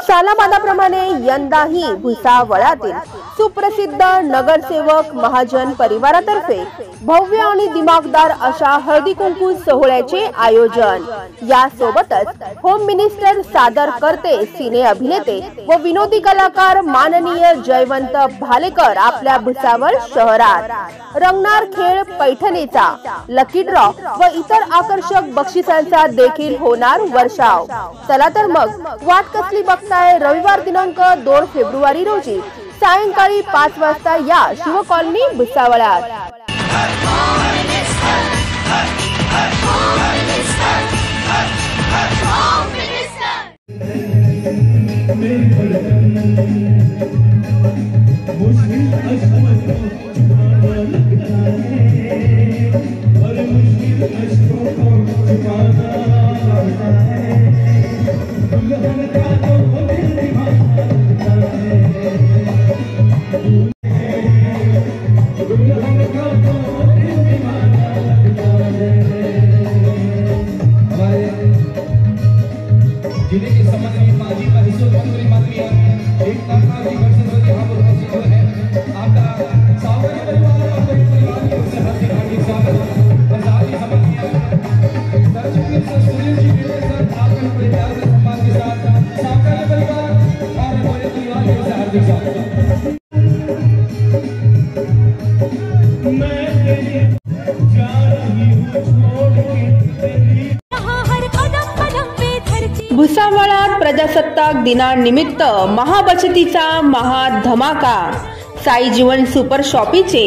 सालाबादाप्रमाणे यंदाही भुसावळातील सुप्रसिद्ध नगरसेवक महाजन परिवारातर्फे भव्य आणि दिमागदार अशा हळदी कुंकू सोहळ्याचे आयोजन। यासोबतच होम मिनिस्टर सादर करते सिने अभिनेते व विनोदी कलाकार माननीय जयवंत भालेकर आपल्या भुसावळ शहरात रंगणार खेळ पैठणीचा, लकी ड्रॉ व इतर आकर्षक बक्षिसांचा देखील होणार वर्षाव। चला तर मग वाट कसली बघताय, रविवार दिनांक 2 फेब्रुवारी रोजी सायंकाळी 5 वाजता या शिव कॉलनी भुसावळात। जिले के संबंध में माजी महसूस मंत्री माननीय एक ताकत की घोषणा यहाँ पर मौजूद है। आपका सावधान परिवार और परिवार की ओर से हार्दिक स्वागत। प्रजाति समन्वय दर्शक मित्र सुनील जी के साथ आपका बड़े प्यार से सम्मान के साथ सावधान परिवार और बड़े परिवार की ओर से हार्दिक स्वागत। मैं तेरी जा रही हूँ छोड़ के तेरी भुसावळात प्रजासत्ताक दिनानिमित्त महाबचतीचा महाधमाका। साई जीवन सुपर शॉपीचे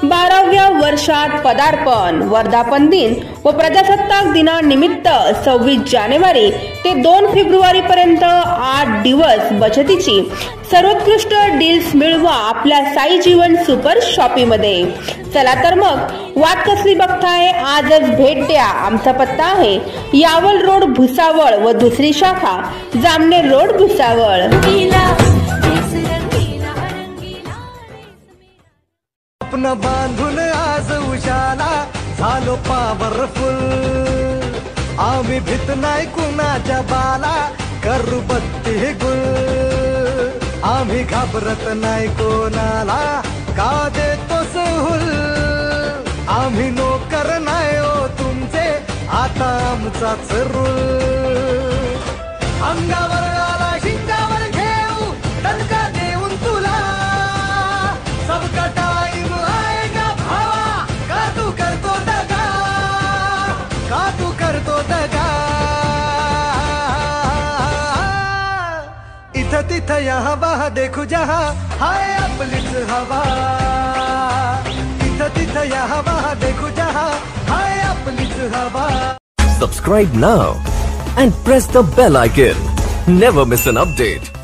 12व्या वर्षात पदार्पण। वर्धापन दिन व प्रजासत्ताक दिनानिमित्त 26 जानेवारी ते 2 फेब्रुवारी पर्यंत 8 दिवस बचतीची सर्वोत्कृष्ट डील्स मिळवा आपल्या साई जीवन सुपर शॉपीमध्ये। चला तर मग वाट कसली बघताय, आजच भेट द्या। आमचा पत्ता आहे यावल रोड भुसावळ व दुसरी शाखा जामनेर रोड भुसावळ। अपना बांधून आज उजाला झालो पॉवरफुल, आम्ही भीत नाही कुणाच्या बाला, करू बत्ती गुल, आम्ही घाबरत नाही कोणाला, का देतो सहूल, आम्ही नोकर नाही हो तुमचे, आता आमचाच रूल, अंगावर आला शिंगावर घेऊ दणका देऊन तुला, सबका टाइम आएगा भावा, का तू करतो दगा, का तू करतो दगा, इथं तिथं यहाँ वहाँ देखू जहाँ हाय आपलीच हवा, इथं तिथं यहाँ वहाँ देखू जहाँ हाय आपलीच हवा। Subscribe now and press the bell icon. Never miss an update.